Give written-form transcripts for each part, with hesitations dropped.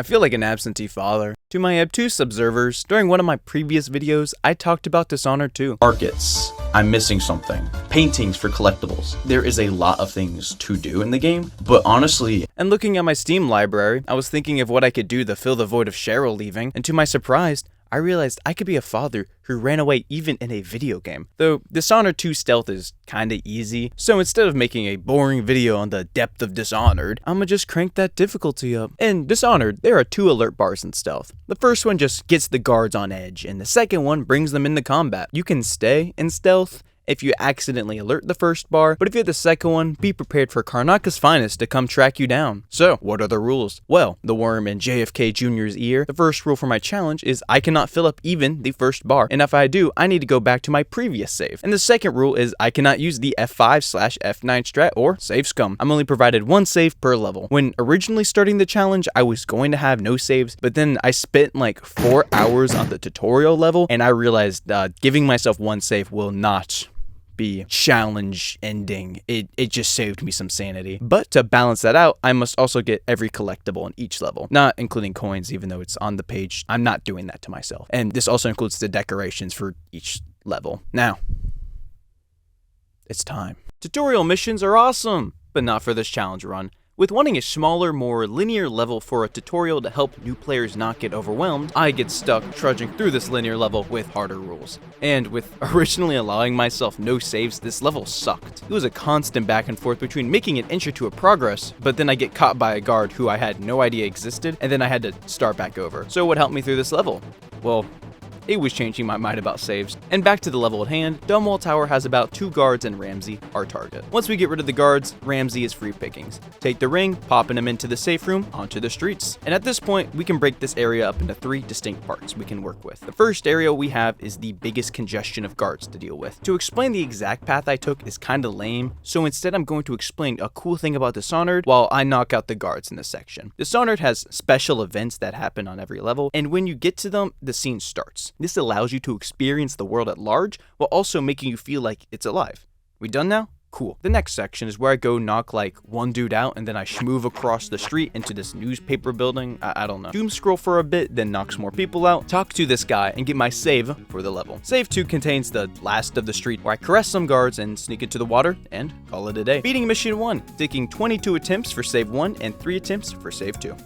I feel like an absentee father. To my obtuse observers, during one of my previous videos, I talked about Dishonored 2. Markets. I'm missing something. Paintings for collectibles. There is a lot of things to do in the game, but honestly... And looking at my Steam library, I was thinking of what I could do to fill the void of Cheryl leaving, and to my surprise, I realized I could be a father who ran away even in a video game. Though Dishonored 2 stealth is kinda easy, so instead of making a boring video on the depth of Dishonored, I'ma just crank that difficulty up. In Dishonored, there are 2 alert bars in stealth. The first one just gets the guards on edge, and the second one brings them into combat. You can stay in stealth if you accidentally alert the first bar, but if you hit the second one, be prepared for Karnaka's finest to come track you down. So, what are the rules? Well, the worm in JFK Jr.'s ear. The first rule for my challenge is I cannot fill up even the first bar, and if I do, I need to go back to my previous save. And the second rule is I cannot use the F5/F9 strat or save scum. I'm only provided 1 save per level. When originally starting the challenge, I was going to have no saves, but then I spent like 4 hours on the tutorial level, and I realized giving myself 1 save will not be challenge ending. It just saved me some sanity. But to balance that out, I must also get every collectible in each level, not including coins, even though it's on the page. I'm not doing that to myself. And this also includes the decorations for each level. Now, it's time. Tutorial missions are awesome, but not for this challenge run. With wanting a smaller, more linear level for a tutorial to help new players not get overwhelmed, I get stuck trudging through this linear level with harder rules. And with originally allowing myself no saves, this level sucked. It was a constant back and forth between making an entry to a progress, but then I get caught by a guard who I had no idea existed, and then I had to start back over. So what helped me through this level? Well, it was changing my mind about saves. And back to the level at hand, Dunwall Tower has about 2 guards and Ramsey, our target. Once we get rid of the guards, Ramsey is free pickings. Take the ring, popping him into the safe room, onto the streets. And at this point, we can break this area up into 3 distinct parts we can work with. The first area we have is the biggest congestion of guards to deal with. To explain the exact path I took is kinda lame, so instead I'm going to explain a cool thing about Dishonored while I knock out the guards in this section. Dishonored has special events that happen on every level, and when you get to them, the scene starts. This allows you to experience the world at large while also making you feel like it's alive. We done now? Cool. The next section is where I go knock like 1 dude out and then I move across the street into this newspaper building. I don't know. Doom scroll for a bit, then knocks more people out, talk to this guy, and get my save for the level. Save 2 contains the last of the street where I caress some guards and sneak into the water and call it a day. Beating mission 1, taking 22 attempts for save 1 and 3 attempts for save 2.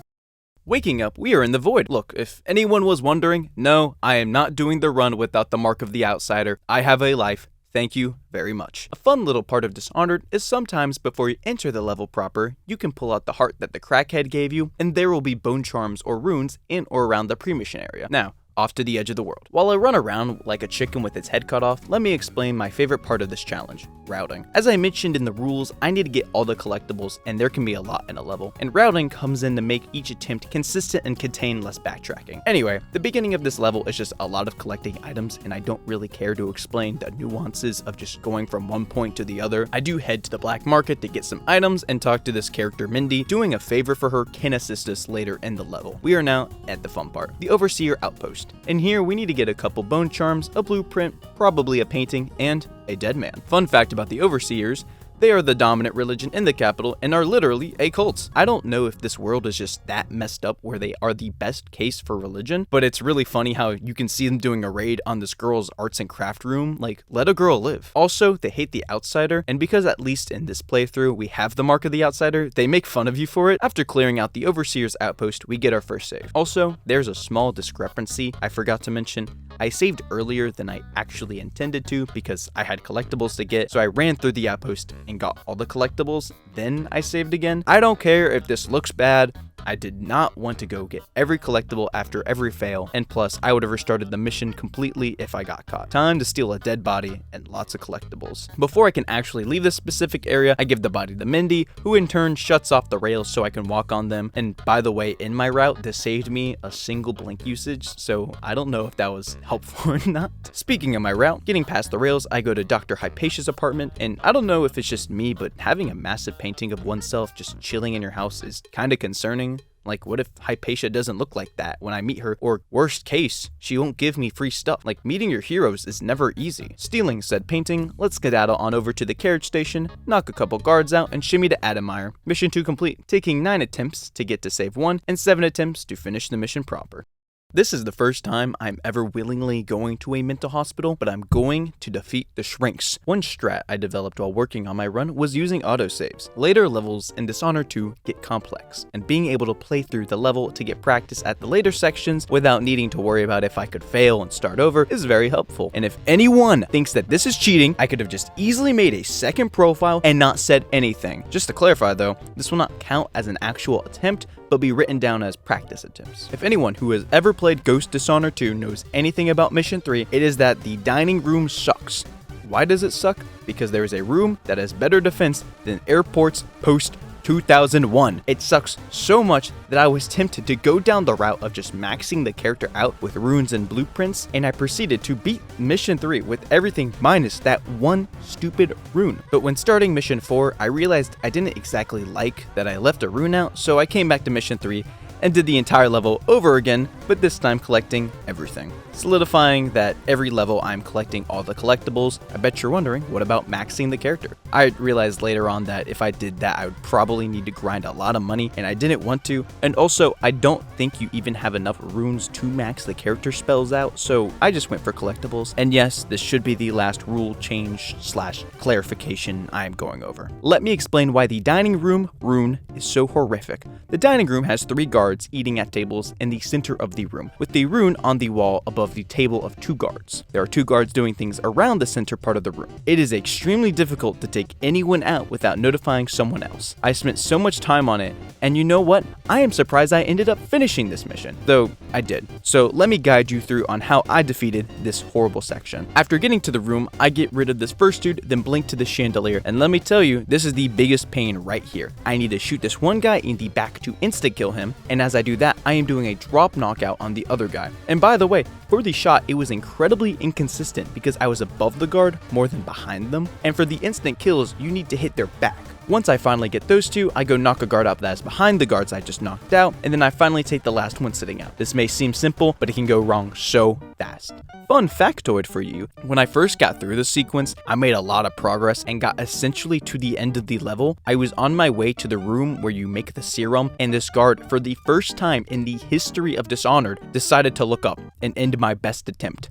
Waking up, we are in the void. Look, if anyone was wondering, no, I am not doing the run without the mark of the outsider. I have a life. Thank you very much. A fun little part of Dishonored is sometimes before you enter the level proper, you can pull out the heart that the crackhead gave you, and there will be bone charms or runes in or around the pre-mission area. Now, off to the edge of the world. While I run around like a chicken with its head cut off, let me explain my favorite part of this challenge, routing. As I mentioned in the rules, I need to get all the collectibles, and there can be a lot in a level, and routing comes in to make each attempt consistent and contain less backtracking. Anyway, the beginning of this level is just a lot of collecting items, and I don't really care to explain the nuances of just going from one point to the other. I do head to the black market to get some items and talk to this character Mindy. Doing a favor for her can assist us later in the level. We are now at the fun part, the Overseer Outpost. In here, we need to get a couple bone charms, a blueprint, probably a painting, and a dead man. Fun fact about the Overseers, they are the dominant religion in the capital and are literally a cult. I don't know if this world is just that messed up where they are the best case for religion, but it's really funny how you can see them doing a raid on this girl's arts and craft room. Like, let a girl live. Also, they hate the outsider, and because at least in this playthrough we have the mark of the outsider, they make fun of you for it. After clearing out the Overseer's outpost, we get our first save. Also, there's a small discrepancy I forgot to mention. I saved earlier than I actually intended to because I had collectibles to get, so I ran through the outpost and got all the collectibles, then I saved again. I don't care if this looks bad. I did not want to go get every collectible after every fail, and plus I would have restarted the mission completely if I got caught. Time to steal a dead body and lots of collectibles. Before I can actually leave this specific area, I give the body to Mindy, who in turn shuts off the rails so I can walk on them. And by the way, in my route, this saved me a single blink usage, so I don't know if that was helpful or not. Speaking of my route, getting past the rails, I go to Dr. Hypatia's apartment, and I don't know if it's just me, but having a massive painting of oneself just chilling in your house is kinda concerning. something. Like, what if Hypatia doesn't look like that when I meet her? Or worst case, she won't give me free stuff. Like, meeting your heroes is never easy. Stealing said painting, let's skedaddle on over to the carriage station, knock a couple guards out, and shimmy to Admire. Mission 2 complete, taking 9 attempts to get to save 1, and 7 attempts to finish the mission proper. This is the first time I'm ever willingly going to a mental hospital, but I'm going to defeat the shrinks. One strat I developed while working on my run was using autosaves. Later levels in Dishonored 2 get complex, and being able to play through the level to get practice at the later sections without needing to worry about if I could fail and start over is very helpful. And if anyone thinks that this is cheating, I could have just easily made a second profile and not said anything. Just to clarify though, this will not count as an actual attempt, but be written down as practice attempts. If anyone who has ever played Ghost Dishonored 2 knows anything about Mission 3, it is that the dining room sucks. Why does it suck? Because there is a room that has better defense than airports post 2001. It sucks so much that I was tempted to go down the route of just maxing the character out with runes and blueprints, and I proceeded to beat Mission 3 with everything minus that one stupid rune. But when starting Mission 4, I realized I didn't exactly like that I left a rune out, so I came back to Mission 3 and did the entire level over again, but this time collecting everything. Solidifying that every level I'm collecting all the collectibles. I bet you're wondering, what about maxing the character? I realized later on that if I did that, I would probably need to grind a lot of money, and I didn't want to. And also, I don't think you even have enough runes to max the character spells out, so I just went for collectibles. And yes, this should be the last rule change / clarification I am going over. Let me explain why the dining room rune is so horrific. The dining room has 3 guards eating at tables in the center of the room, with the rune on the wall above the table of 2 guards. There are 2 guards doing things around the center part of the room. It is extremely difficult to take anyone out without notifying someone else. I spent so much time on it, and you know what? I am surprised I ended up finishing this mission, though I did. So let me guide you through on how I defeated this horrible section. After getting to the room, I get rid of this first dude, then blink to the chandelier, and let me tell you, this is the biggest pain right here. I need to shoot this one guy in the back to insta-kill him, and as I do that, I am doing a drop knockout on the other guy. And by the way, for the shot, it was incredibly inconsistent because I was above the guard more than behind them, and for the instant kills, you need to hit their back. Once I finally get those 2, I go knock a guard out that is behind the guards I just knocked out, and then I finally take the last one sitting out. This may seem simple, but it can go wrong so fast. Fun factoid for you, when I first got through the sequence, I made a lot of progress and got essentially to the end of the level. I was on my way to the room where you make the serum, and this guard, for the first time in the history of Dishonored, decided to look up and end my best attempt.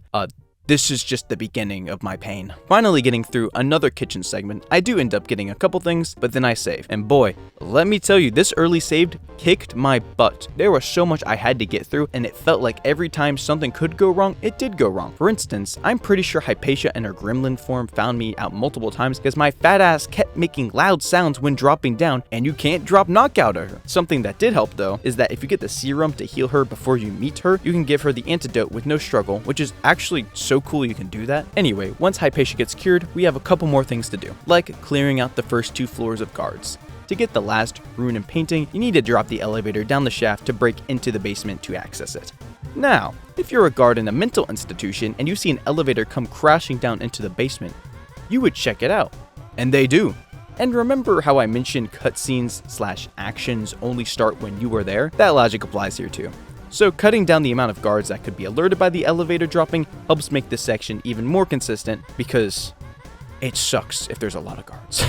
This is just the beginning of my pain. Finally getting through another kitchen segment, I do end up getting a couple things, but then I save. And boy, let me tell you, this early saved kicked my butt. There was so much I had to get through, and it felt like every time something could go wrong, it did go wrong. For instance, I'm pretty sure Hypatia and her gremlin form found me out multiple times because my fat ass kept making loud sounds when dropping down, and you can't drop knockout at her. Something that did help though, is that if you get the serum to heal her before you meet her, you can give her the antidote with no struggle, which is actually so cool you can do that. Anyway, once Hypatia gets cured, we have a couple more things to do, like clearing out the first 2 floors of guards. To get the last rune and painting, you need to drop the elevator down the shaft to break into the basement to access it. Now, if you're a guard in a mental institution and you see an elevator come crashing down into the basement, you would check it out. And they do. And remember how I mentioned cutscenes / actions only start when you are there? That logic applies here too. So cutting down the amount of guards that could be alerted by the elevator dropping helps make this section even more consistent, because it sucks if there's a lot of guards.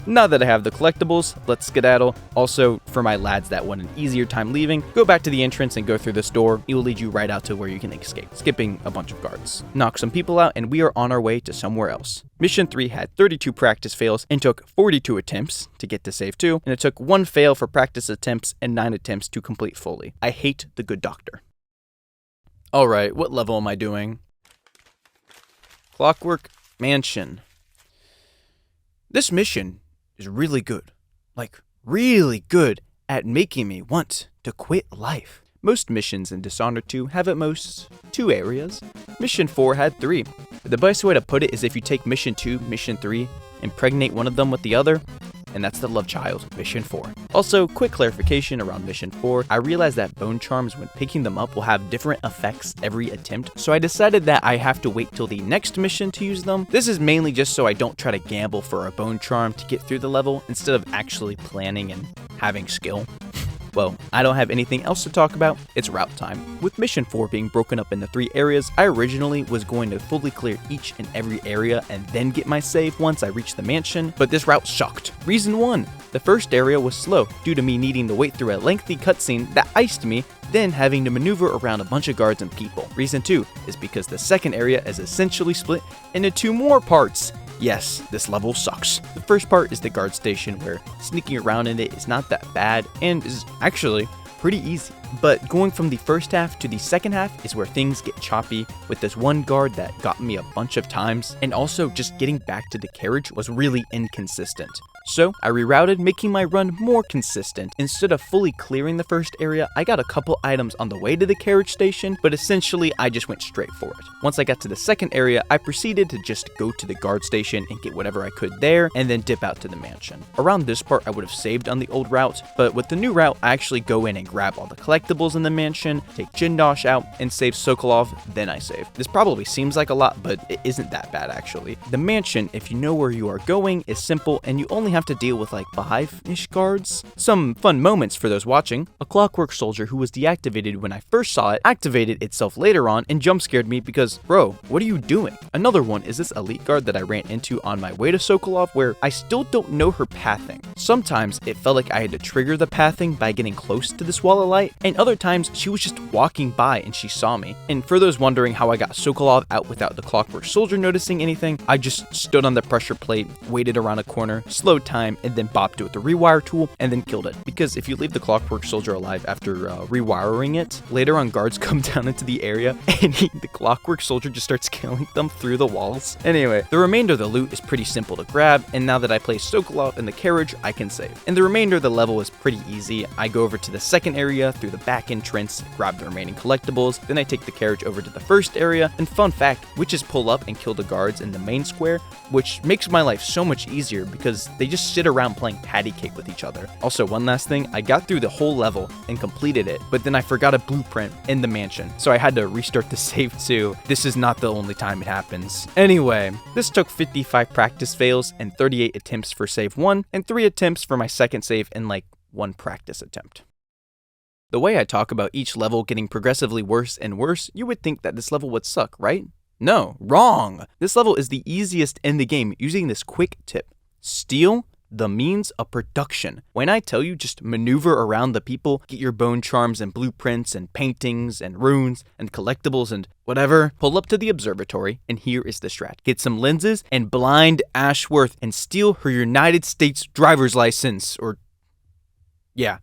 Now that I have the collectibles, let's skedaddle. Also, for my lads that want an easier time leaving, go back to the entrance and go through this door. It will lead you right out to where you can escape, skipping a bunch of guards. Knock some people out, and we are on our way to somewhere else. Mission 3 had 32 practice fails and took 42 attempts to get to save 2, and it took 1 fail for practice attempts and 9 attempts to complete fully. I hate the good doctor. Alright, what level am I doing? Clockwork Mansion. This mission is really good, like really good at making me want to quit life. Most missions in Dishonored 2 have at most 2 areas. Mission 4 had 3. The best way to put it is if you take Mission 2, Mission 3, impregnate one of them with the other, and that's the love child, Mission 4. Also, quick clarification around Mission 4, I realized that bone charms when picking them up will have different effects every attempt, so I decided that I have to wait till the next mission to use them. This is mainly just so I don't try to gamble for a bone charm to get through the level, instead of actually planning and having skill. Well, I don't have anything else to talk about, it's route time. With mission 4 being broken up into 3 areas, I originally was going to fully clear each and every area and then get my save once I reached the mansion, but this route sucked. Reason 1, the first area was slow due to me needing to wait through a lengthy cutscene that iced me, then having to maneuver around a bunch of guards and people. Reason 2 is because the second area is essentially split into 2 more parts. Yes, this level sucks. The first part is the guard station, where sneaking around in it is not that bad and is actually pretty easy. But going from the first half to the second half is where things get choppy, with this one guard that got me a bunch of times, and also just getting back to the carriage was really inconsistent. So I rerouted, making my run more consistent. Instead of fully clearing the first area, I got a couple items on the way to the carriage station, but essentially I just went straight for it. Once I got to the second area, I proceeded to just go to the guard station and get whatever I could there, and then dip out to the mansion. Around this part, I would have saved on the old route, but with the new route, I actually go in and grab all the collectibles in the mansion, take Jindosh out, and save Sokolov, then I save. This probably seems like a lot, but it isn't that bad actually. The mansion, if you know where you are going, is simple, and you only have to deal with like 5-ish guards. Some fun moments for those watching. A Clockwork soldier who was deactivated when I first saw it activated itself later on and jump scared me because, bro, what are you doing? Another one is this elite guard that I ran into on my way to Sokolov, where I still don't know her pathing. Sometimes it felt like I had to trigger the pathing by getting close to this wall of light, and other times she was just walking by and she saw me. And for those wondering how I got Sokolov out without the Clockwork soldier noticing anything, I just stood on the pressure plate, waited around a corner, slowed time, and then bopped it with the rewire tool and then killed it. Because if you leave the Clockwork soldier alive after rewiring it, later on guards come down into the area and the Clockwork soldier just starts killing them through the walls. Anyway, the remainder of the loot is pretty simple to grab, and now that I place Sokolov in the carriage, I can save. And the remainder of the level is pretty easy. I go over to the second area through the back entrance, grab the remaining collectibles, then I take the carriage over to the first area, and fun fact, witches pull up and kill the guards in the main square, which makes my life so much easier because they just sit around playing patty cake with each other. Also, one last thing, I got through the whole level and completed it, but then I forgot a blueprint in the mansion, so I had to restart the save too. This is not the only time it happens. Anyway, this took 55 practice fails and 38 attempts for save 1, and 3 attempts for my second save and like 1 practice attempt. The way I talk about each level getting progressively worse and worse, you would think that this level would suck, right? No, wrong! This level is the easiest in the game using this quick tip. Steal the means of production. When I tell you just maneuver around the people, get your bone charms and blueprints and paintings and runes and collectibles and whatever, pull up to the observatory, and here is the strat. Get some lenses and blind Ashworth and steal her United States driver's license, or yeah,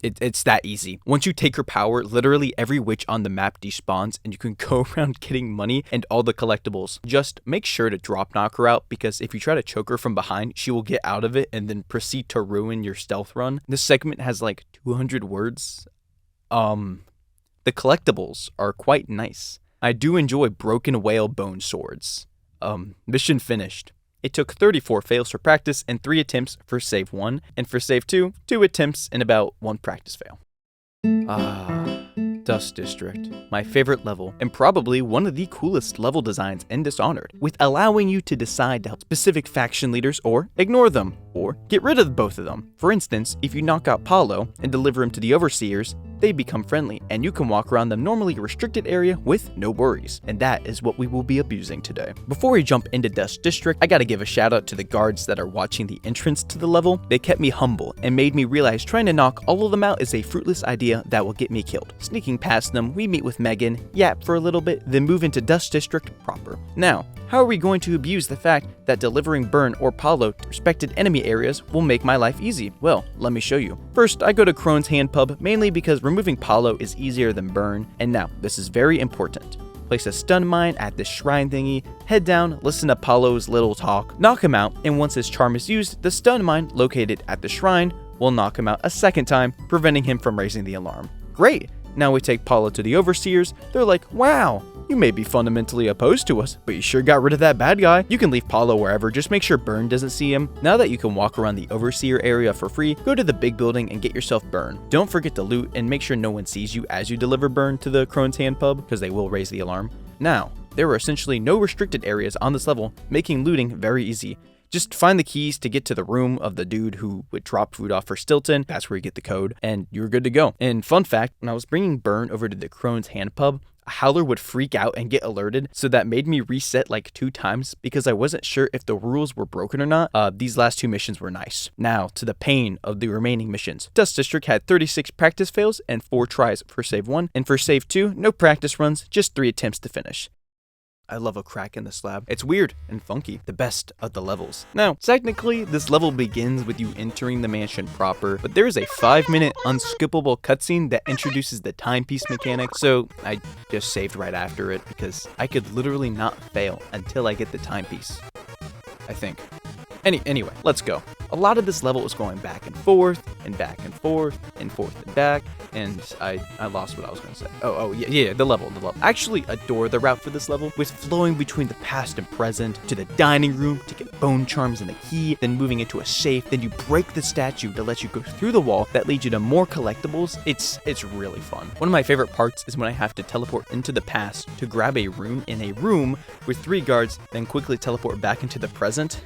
it's that easy. Once you take her power, literally every witch on the map despawns and you can go around getting money and all the collectibles. Just make sure to drop knock her out, because if you try to choke her from behind, she will get out of it and then proceed to ruin your stealth run. This segment has like 200 words. The collectibles are quite nice. I do enjoy broken whale bone swords. Mission finished. It took 34 fails for practice and 3 attempts for save 1, and for save 2, 2 attempts and about 1 practice fail. Dust District, my favorite level, and probably one of the coolest level designs in Dishonored, with allowing you to decide to help specific faction leaders or ignore them, or get rid of both of them. For instance, if you knock out Paulo and deliver him to the Overseers, they become friendly, and you can walk around the normally restricted area with no worries, and that is what we will be abusing today. Before we jump into Dust District, I gotta give a shout out to the guards that are watching the entrance to the level. They kept me humble and made me realize trying to knock all of them out is a fruitless idea that will get me killed. Sneaking past them, we meet with Megan, yap for a little bit, then move into Dust District proper. Now, how are we going to abuse the fact that delivering Burn or Paulo to respected enemy areas will make my life easy? Well, let me show you. First, I go to Crone's Hand Pub, mainly because removing Paulo is easier than Burn, and now, this is very important. Place a stun mine at this shrine thingy, head down, listen to Paulo's little talk, knock him out, and once his charm is used, the stun mine located at the shrine will knock him out a second time, preventing him from raising the alarm. Great! Now we take Paulo to the Overseers. They're like, wow, you may be fundamentally opposed to us, but you sure got rid of that bad guy. You can leave Paulo wherever, just make sure Burn doesn't see him. Now that you can walk around the Overseer area for free, go to the big building and get yourself Burn. Don't forget to loot and make sure no one sees you as you deliver Burn to the Crone's Hand Pub, because they will raise the alarm. Now, there are essentially no restricted areas on this level, making looting very easy. Just find the keys to get to the room of the dude who would drop food off for Stilton. That's where you get the code, and you're good to go. And fun fact, when I was bringing Burn over to the Crone's Hand Pub, Howler would freak out and get alerted, so that made me reset like 2 times because I wasn't sure if the rules were broken or not. These last 2 missions were nice. Now, to the pain of the remaining missions. Dust District had 36 practice fails and 4 tries for save 1, and for save 2, no practice runs, just 3 attempts to finish. I love a crack in the slab. It's weird and funky, the best of the levels. Now, technically, this level begins with you entering the mansion proper, but there is a 5-minute unskippable cutscene that introduces the timepiece mechanic, so I just saved right after it because I could literally not fail until I get the timepiece, I think. Anyway, let's go. A lot of this level is going back and forth, and back and forth, and forth and back, and I lost what I was going to say. Oh, yeah, the level. I actually adore the route for this level, with flowing between the past and present, to the dining room to get bone charms and the key, then moving into a safe, then you break the statue to let you go through the wall that leads you to more collectibles. It's really fun. One of my favorite parts is when I have to teleport into the past to grab a room in a room with 3 guards, then quickly teleport back into the present.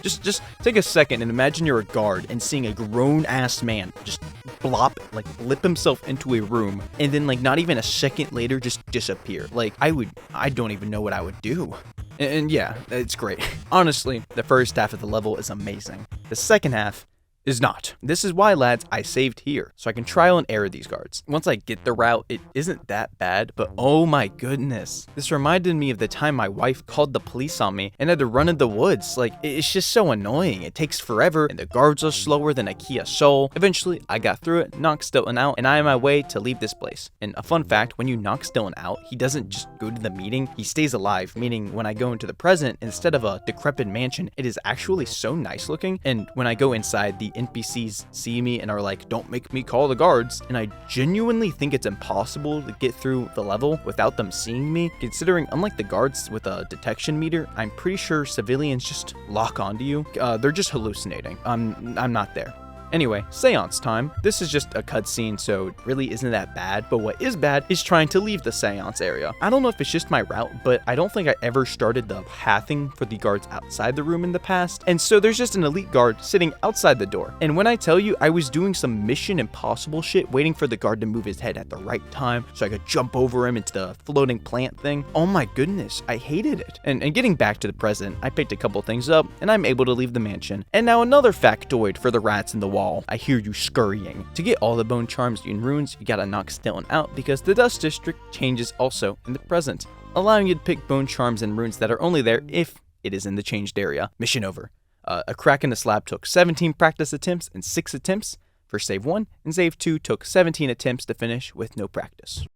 Just take a second and imagine you're a guard and seeing a grown-ass man just lip himself into a room, and then not even a second later just disappear. I don't even know what I would do. And yeah, it's great. Honestly, the first half of the level is amazing. The second half is not. This is why, lads, I saved here, so I can trial and error these guards. Once I get the route, it isn't that bad, but oh my goodness. This reminded me of the time my wife called the police on me and had to run in the woods. It's just so annoying. It takes forever, and the guards are slower than a Kia Soul. Eventually, I got through it, knocked Stilton out, and I am on my way to leave this place. And a fun fact, when you knock Stilton out, he doesn't just go to the meeting, he stays alive, meaning when I go into the present, instead of a decrepit mansion, it is actually so nice looking, and when I go inside, the NPCs see me and are like, don't make me call the guards, and I genuinely think it's impossible to get through the level without them seeing me, considering unlike the guards with a detection meter, I'm pretty sure civilians just lock onto you. They're just hallucinating. I'm not there. Anyway, seance time. This is just a cutscene, so it really isn't that bad, but what is bad is trying to leave the seance area. I don't know if it's just my route, but I don't think I ever started the pathing for the guards outside the room in the past, and so there's just an elite guard sitting outside the door. And when I tell you I was doing some Mission Impossible shit, waiting for the guard to move his head at the right time so I could jump over him into the floating plant thing, oh my goodness, I hated it. And getting back to the present, I picked a couple things up, and I'm able to leave the mansion. And now another factoid for the rats in the wall. I hear you scurrying. To get all the bone charms and runes, you gotta knock Stilton out because the Dust District changes also in the present, allowing you to pick bone charms and runes that are only there if it is in the changed area. Mission over. A crack in the slab took 17 practice attempts and 6 attempts for save 1, and save 2 took 17 attempts to finish with no practice.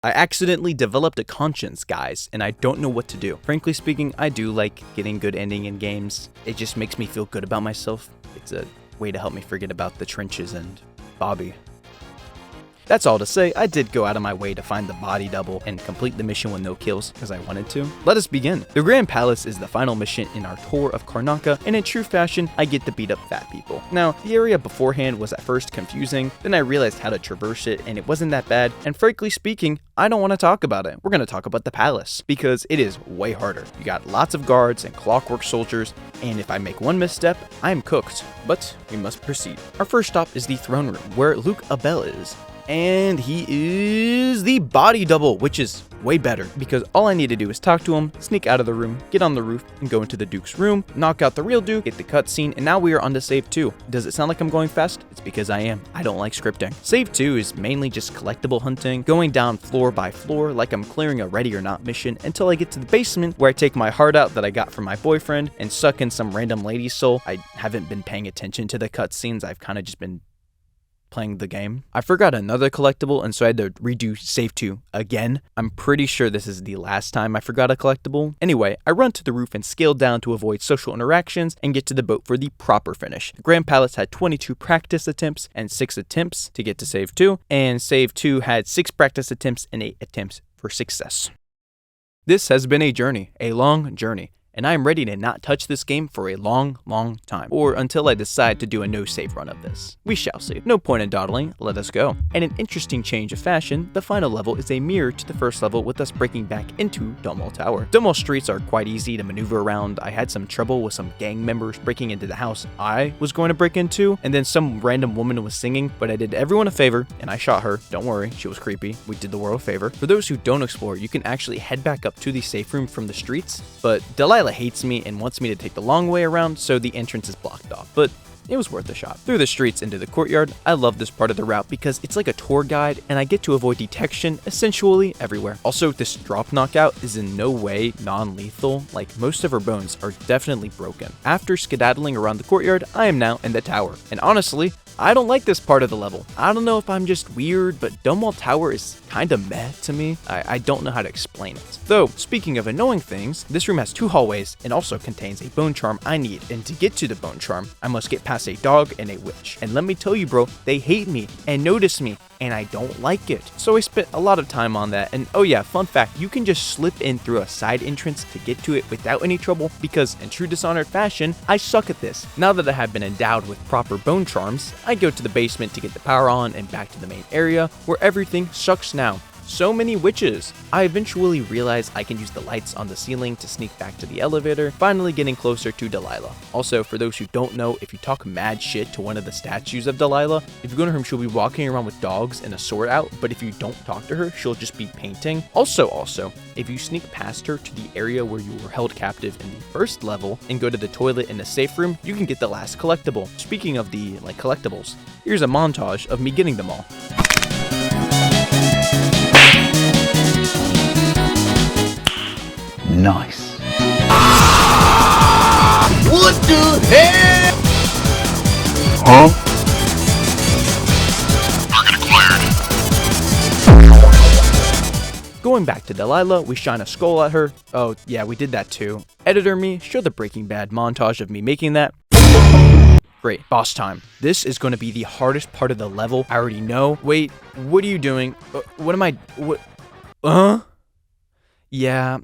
I accidentally developed a conscience, guys, and I don't know what to do. Frankly speaking, I do like getting good ending in games. It just makes me feel good about myself. It's a way to help me forget about the trenches and Bobby. That's all to say, I did go out of my way to find the body double and complete the mission with no kills because I wanted to. Let us begin. The Grand Palace is the final mission in our tour of Karnaca, and in true fashion, I get to beat up fat people. Now, the area beforehand was at first confusing, then I realized how to traverse it and it wasn't that bad, and frankly speaking, I don't want to talk about it. We're going to talk about the palace, because it is way harder. You got lots of guards and clockwork soldiers, and if I make one misstep, I am cooked. But we must proceed. Our first stop is the throne room, where Luke Abel is. And he is the body double, which is way better because all I need to do is talk to him, sneak out of the room, get on the roof, and go into the Duke's room, knock out the real Duke, get the cutscene, and now we are on to save 2. Does it sound like I'm going fast? It's because I am. I don't like scripting. Save 2 is mainly just collectible hunting, going down floor by floor like I'm clearing a Ready or Not mission until I get to the basement where I take my heart out that I got from my boyfriend and suck in some random lady's soul. I haven't been paying attention to the cutscenes. I've kind of just been playing the game. I forgot another collectible, and so I had to redo save 2 again. I'm pretty sure this is the last time I forgot a collectible. Anyway, I run to the roof and scale down to avoid social interactions and get to the boat for the proper finish. The Grand Palace had 22 practice attempts and 6 attempts to get to save 2, and save 2 had 6 practice attempts and 8 attempts for success. This has been a journey, a long journey. and I am ready to not touch this game for a long time, or until I decide to do a no save run of this. We shall see. No point in dawdling, let us go. And an interesting change of fashion, the final level is a mirror to the first level with us breaking back into Dunwall Tower. Dunwall streets are quite easy to maneuver around. I had some trouble with some gang members breaking into the house I was going to break into, and then some random woman was singing, but I did everyone a favor and I shot her. Don't worry, she was creepy. We did the world a favor. For those who don't explore, you can actually head back up to the safe room from the streets, but Delilah hates me and wants me to take the long way around, so the entrance is blocked off. But it was worth a shot. Through the streets into the courtyard, I love this part of the route because it's like a tour guide and I get to avoid detection essentially everywhere. Also, this drop knockout is in no way non-lethal, like most of her bones are definitely broken. After skedaddling around the courtyard, I am now in the tower, and honestly, I don't like this part of the level. I don't know if I'm just weird, but Dunwall Tower is kinda meh to me. I don't know how to explain it. Though, speaking of annoying things, this room has 2 hallways and also contains a bone charm I need. And to get to the bone charm, I must get past a dog and a witch. And let me tell you bro, they hate me and notice me, and I don't like it. So I spent a lot of time on that. And oh yeah, fun fact, you can just slip in through a side entrance to get to it without any trouble because in true Dishonored fashion, I suck at this. Now that I have been endowed with proper bone charms, I go to the basement to get the power on and back to the main area where everything sucks now. So many witches. I eventually realized I can use the lights on the ceiling to sneak back to the elevator, finally getting closer to Delilah. Also, for those who don't know, if you talk mad shit to one of the statues of Delilah, if you go to her, she'll be walking around with dogs and a sword out, but if you don't talk to her, she'll just be painting. Also, if you sneak past her to the area where you were held captive in the first level and go to the toilet in the safe room, you can get the last collectible. Speaking of the collectibles, here's a montage of me getting them all. Nice. What the hell? Huh? Target acquired. Going back to Delilah, we shine a skull at her. Oh yeah, we did that too. Editor me, show the Breaking Bad montage of me making that. Great, boss time. This is going to be the hardest part of the level. I already know. Wait, what are you doing? What am I? What? Yeah.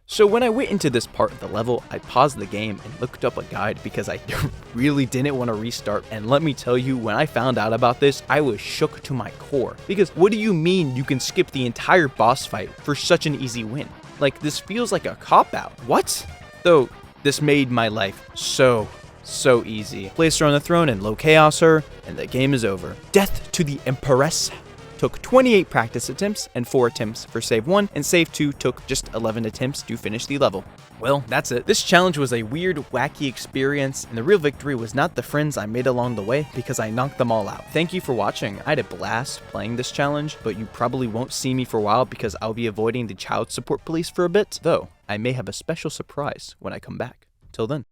So when I went into this part of the level, I paused the game and looked up a guide because I really didn't want to restart. And let me tell you, when I found out about this, I was shook to my core. Because what do you mean you can skip the entire boss fight for such an easy win? Like, this feels like a cop-out. What? Though, this made my life so easy. Place her on the throne and low chaos her, and the game is over. Death to the Empress took 28 practice attempts and 4 attempts for save 1, and save 2 took just 11 attempts to finish the level. Well, that's it. This challenge was a weird, wacky experience, and the real victory was not the friends I made along the way, because I knocked them all out. Thank you for watching. I had a blast playing this challenge, but you probably won't see me for a while because I'll be avoiding the child support police for a bit, though I may have a special surprise when I come back. Till then.